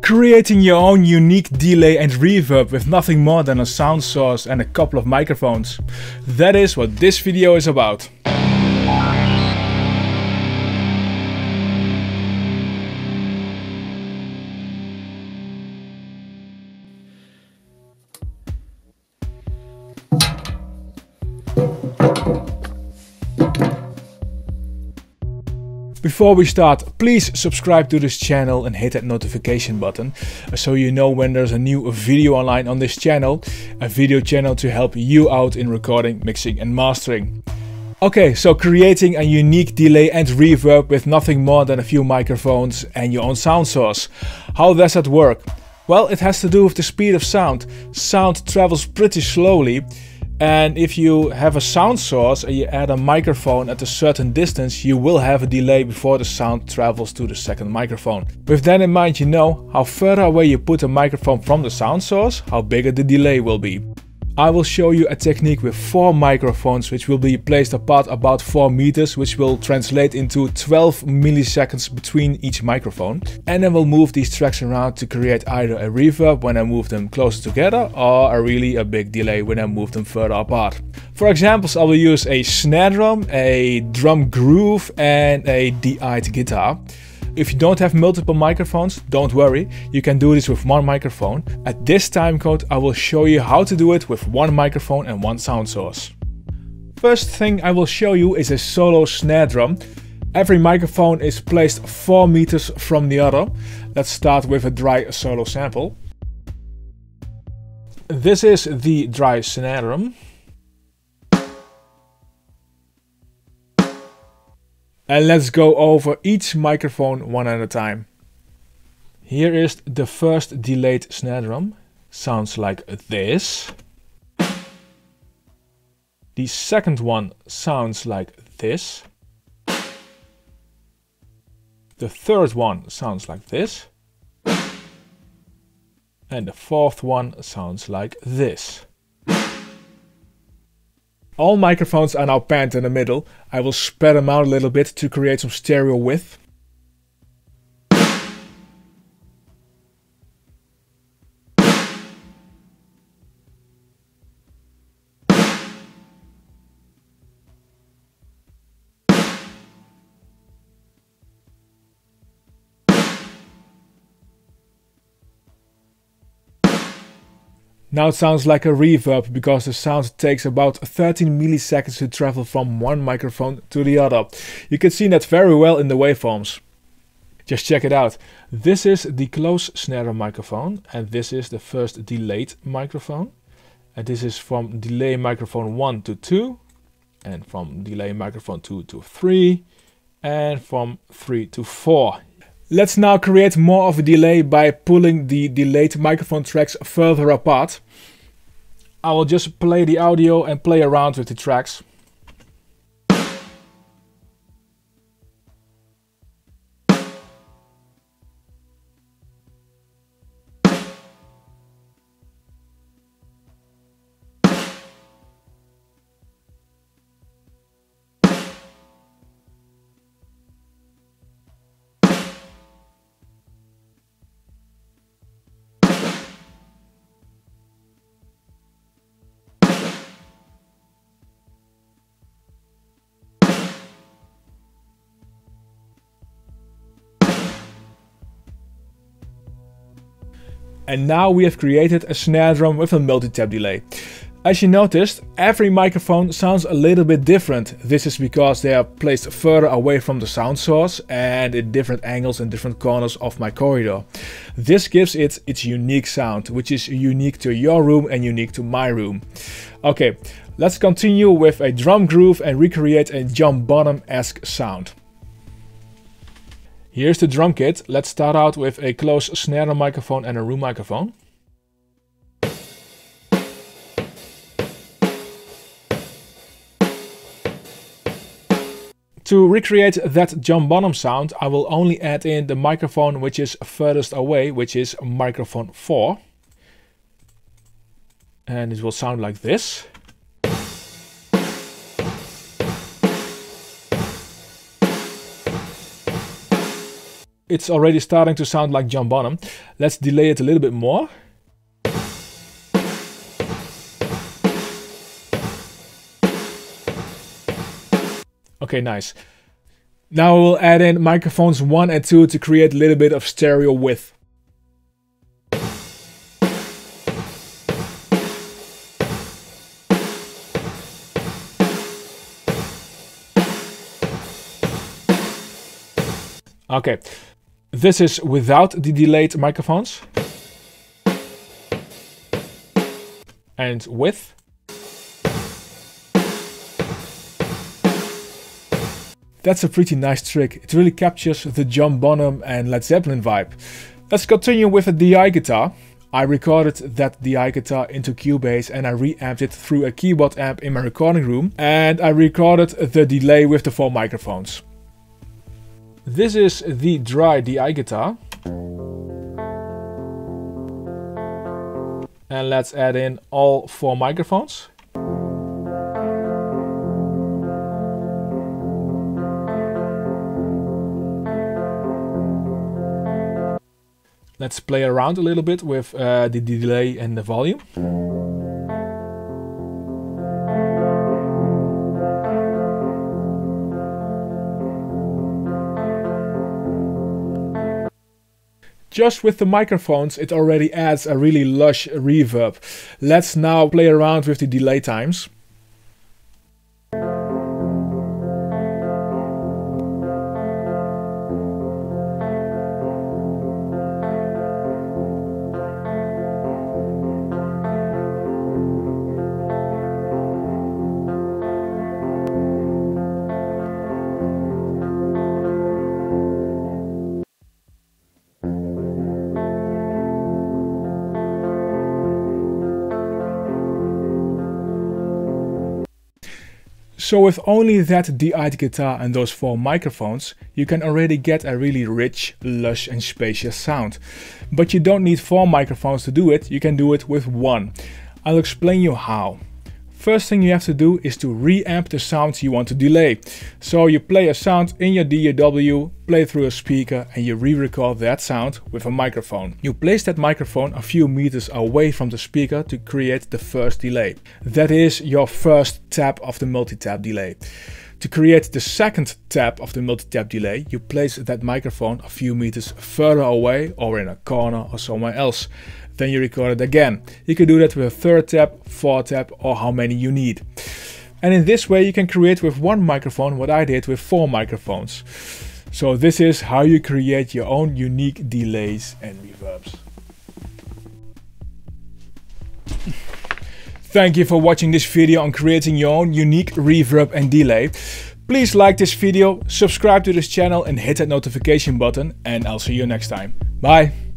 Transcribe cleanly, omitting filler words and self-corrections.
Creating your own unique delay and reverb with nothing more than a sound source and a couple of microphones. That is what this video is about. Before we start, please subscribe to this channel and hit that notification button so you know when there's a new video online on this channel, a video channel to help you out in recording, mixing and mastering. Okay, so creating a unique delay and reverb with nothing more than a few microphones and your own sound source. How does that work? Well, it has to do with the speed of sound. Sound travels pretty slowly. And if you have a sound source and you add a microphone at a certain distance, you will have a delay before the sound travels to the second microphone. With that in mind, you know how further away you put a microphone from the sound source, how bigger the delay will be. I will show you a technique with 4 microphones which will be placed apart about 4 meters, which will translate into 12 milliseconds between each microphone. And then we'll move these tracks around to create either a reverb when I move them closer together or a big delay when I move them further apart. For examples, I will use a snare drum, a drum groove and a DI'd guitar. If you don't have multiple microphones, don't worry, you can do this with one microphone. At this time code I will show you how to do it with one microphone and one sound source. First thing I will show you is a solo snare drum. Every microphone is placed 4 meters from the other. Let's start with a dry solo sample. This is the dry snare drum. And let's go over each microphone one at a time. Here is the first delayed snare drum. Sounds like this. The second one sounds like this. The third one sounds like this. And the fourth one sounds like this. All microphones are now panned in the middle. I will spread them out a little bit to create some stereo width. Now it sounds like a reverb because the sound takes about 13 milliseconds to travel from one microphone to the other. You can see that very well in the waveforms. Just check it out. This is the close snare drum microphone and this is the first delayed microphone. And this is from delay microphone 1 to 2 and from delay microphone 2 to 3 and from 3 to 4. Let's now create more of a delay by pulling the delayed microphone tracks further apart. I will just play the audio and play around with the tracks. And now we have created a snare drum with a multi-tap delay. As you noticed, every microphone sounds a little bit different. This is because they are placed further away from the sound source and in different angles and different corners of my corridor. This gives it its unique sound, which is unique to your room and unique to my room. Okay, let's continue with a drum groove and recreate a John Bonham-esque sound. Here's the drum kit. Let's start out with a close snare drum microphone and a room microphone. To recreate that John Bonham sound, I will only add in the microphone which is furthest away, which is microphone 4. And it will sound like this. It's already starting to sound like John Bonham. Let's delay it a little bit more. Okay, nice. Now we'll add in microphones 1 and 2 to create a little bit of stereo width. Okay, this is without the delayed microphones. And with. That's a pretty nice trick. It really captures the John Bonham and Led Zeppelin vibe. Let's continue with a DI guitar. I recorded that DI guitar into Cubase and I reamped it through a keyboard amp in my recording room. And I recorded the delay with the 4 microphones. This is the dry DI guitar. And let's add in all 4 microphones. Let's play around a little bit with the delay and the volume. Just with the microphones, it already adds a really lush reverb. Let's now play around with the delay times. So with only that DI'd guitar and those 4 microphones, you can already get a really rich, lush and spacious sound. But you don't need 4 microphones to do it, you can do it with 1. I'll explain you how. First thing you have to do is to reamp the sounds you want to delay. So you play a sound in your DAW, play through a speaker and you re-record that sound with a microphone. You place that microphone a few meters away from the speaker to create the first delay. That is your first tap of the multi-tap delay. To create the second tap of the multi-tap delay, you place that microphone a few meters further away or in a corner or somewhere else. Then you record it again. You can do that with a 3rd tap, 4th tap or how many you need. And in this way you can create with 1 microphone what I did with 4 microphones. So this is how you create your own unique delays and reverbs. Thank you for watching this video on creating your own unique reverb and delay. Please like this video, subscribe to this channel and hit that notification button, and I'll see you next time. Bye!